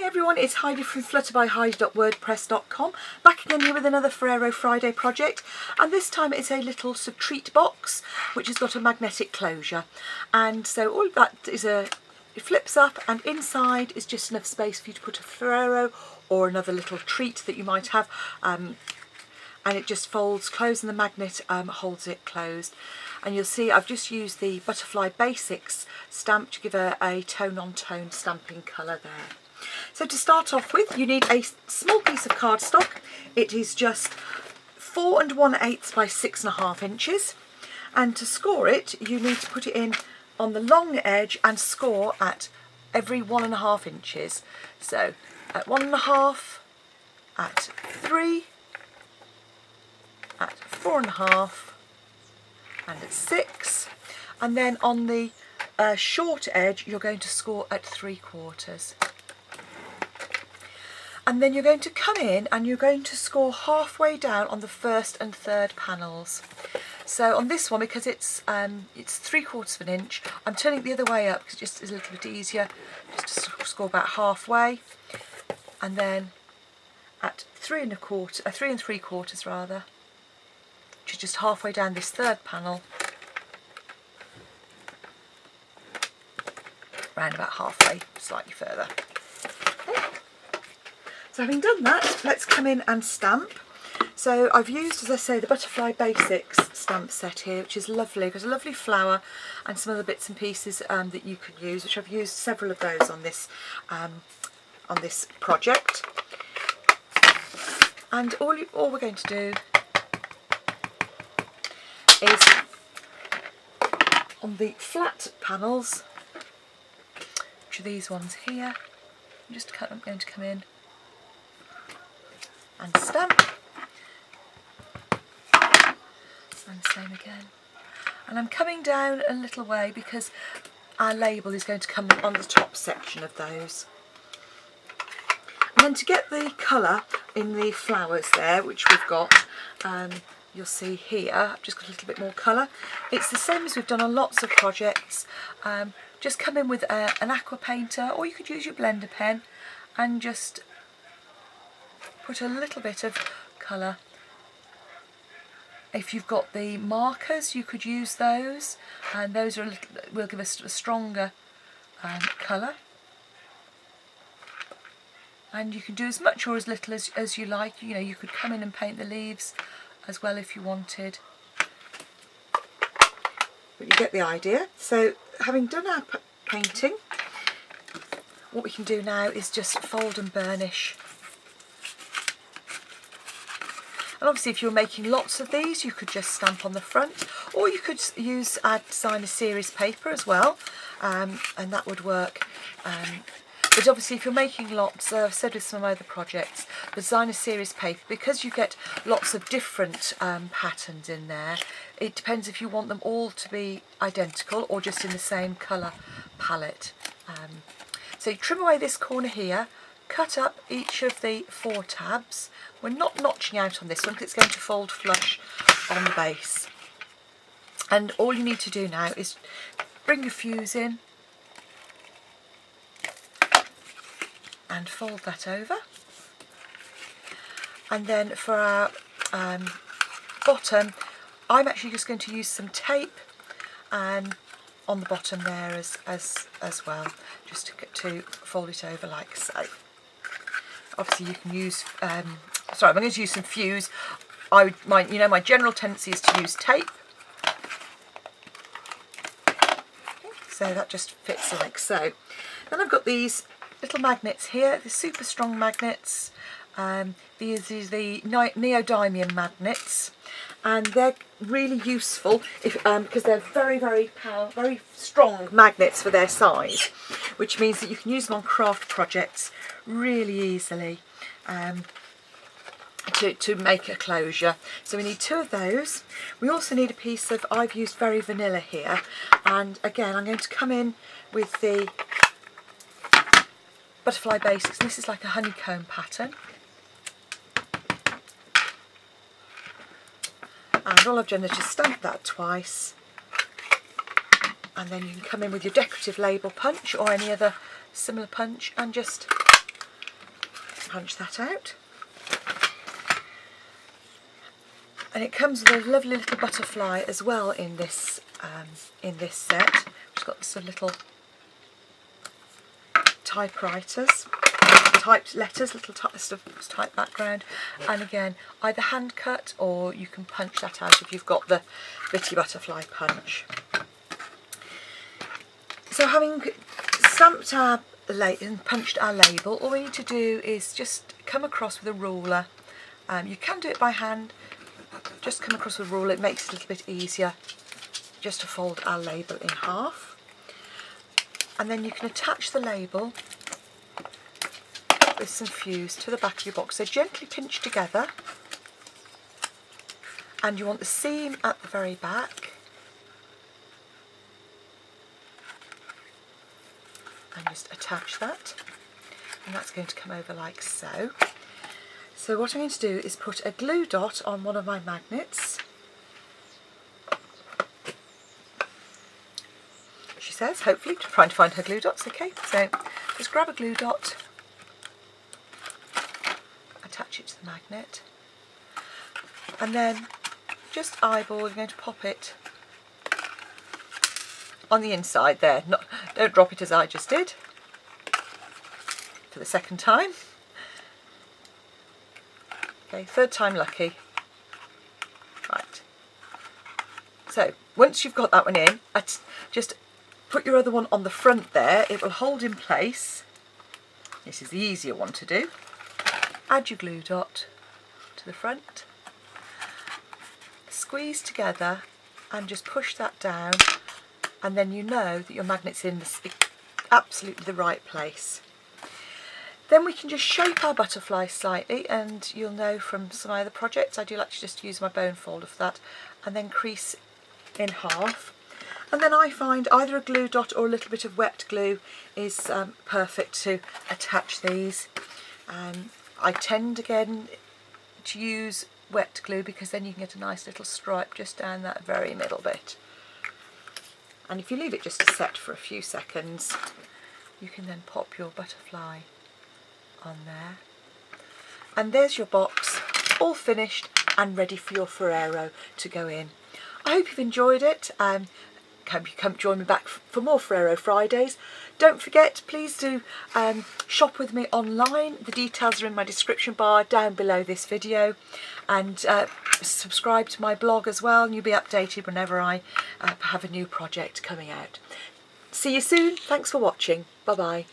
everyone, it's Heidi from flutterbyheidi.wordpress.com, back again here with another Ferrero Friday project, and this time it's a little sort of treat box which has got a magnetic closure, and so all that is it flips up, and inside is just enough space for you to put a Ferrero or another little treat that you might have, and it just folds closed and the magnet holds it closed. And you'll see I've just used the Butterfly Basics stamp to give a tone-on-tone stamping colour there. So to start off with, you need a small piece of cardstock. It is just 4 1/8 by 6.5 inches. And to score it, you need to put it in on the long edge and score at every 1.5 inches. So at 1.5, at 3, at 4.5, and at 6, and then on the short edge you're going to score at 3/4. And then you're going to come in and you're going to score halfway down on the first and third panels. So on this one, because it's 3/4 of an inch, I'm turning it the other way up because it just is a little bit easier, just to score about halfway, and then at 3 3/4 rather, which is just halfway down this third panel, round about halfway, slightly further. So having done that, let's come in and stamp. So I've used, as I say, the Butterfly Basics stamp set here, which is lovely. It's got a lovely flower and some other bits and pieces that you can use, which I've used several of those on this project. And all we're going to do is on the flat panels, which are these ones here, I'm going to come in and stamp, and same again, and I'm coming down a little way because our label is going to come on the top section of those. And then to get the colour in the flowers there, which we've got, you'll see here, I've just got a little bit more colour. It's the same as we've done on lots of projects. Just come in with an aqua painter, or you could use your blender pen and just put a little bit of colour. If you've got the markers, you could use those, and those will give us a stronger colour. And you can do as much or as little as you like. You know, you could come in and paint the leaves as well if you wanted. But you get the idea. So having done our painting, what we can do now is just fold and burnish. And obviously if you're making lots of these, you could just stamp on the front, or you could use our designer series paper as well, and that would work. But obviously if you're making lots, I've said with some of my other projects, the designer series paper, because you get lots of different patterns in there, it depends if you want them all to be identical or just in the same colour palette. So you trim away this corner here, cut up each of the 4 tabs. We're not notching out on this one because it's going to fold flush on the base. And all you need to do now is bring your fuse in and fold that over. And then for our bottom, I'm actually just going to use some tape on the bottom there as well, just to fold it over like so. Obviously you can use, sorry, I'm going to use some fuse. My general tendency is to use tape. So that just fits like so. Then I've got these little magnets here, the super strong magnets. These are the neodymium magnets, and they're really useful because they're very strong magnets for their size, which means that you can use them on craft projects really easily to make a closure. So we need 2 of those. We also need a piece of, I've used Very Vanilla here, and again I'm going to come in with the Butterfly Basics. This is like a honeycomb pattern. And all I've done is just stamp that twice, and then you can come in with your decorative label punch or any other similar punch and just punch that out. And it comes with a lovely little butterfly as well in this set. It's got some little typewriters, typed letters, little type background, and again either hand cut or you can punch that out if you've got the bitty butterfly punch. So having stamped our and punched our label, all we need to do is just come across with a ruler. You can do it by hand, just come across with a ruler, it makes it a little bit easier just to fold our label in half. And then you can attach the label with some fuse to the back of your box. So gently pinch together, and you want the seam at the very back. And just attach that, and that's going to come over like so. So what I'm going to do is put a glue dot on one of my magnets. She says, hopefully, trying to find her glue dots. Okay, so just grab a glue dot, attach it to the magnet, and then just eyeball, you're going to pop it on the inside there. Don't drop it as I just did for the second time. Okay, third time lucky. Right. So once you've got that one in, just put your other one on the front there. It will hold in place. This is the easier one to do. Add your glue dot to the front. Squeeze together and just push that down, and then you know that your magnet's in absolutely the right place. Then we can just shape our butterfly slightly, and you'll know from some other projects I do like to just use my bone folder for that, and then crease in half. And then I find either a glue dot or a little bit of wet glue is perfect to attach these. I tend again to use wet glue because then you can get a nice little stripe just down that very middle bit. And if you leave it just to set for a few seconds, you can then pop your butterfly on there. And there's your box, all finished and ready for your Ferrero to go in. I hope you've enjoyed it. Come join me back for more Ferrero Fridays. Don't forget, please do shop with me online. The details are in my description bar down below this video, and subscribe to my blog as well, and you'll be updated whenever I have a new project coming out. See you soon. Thanks for watching. Bye bye.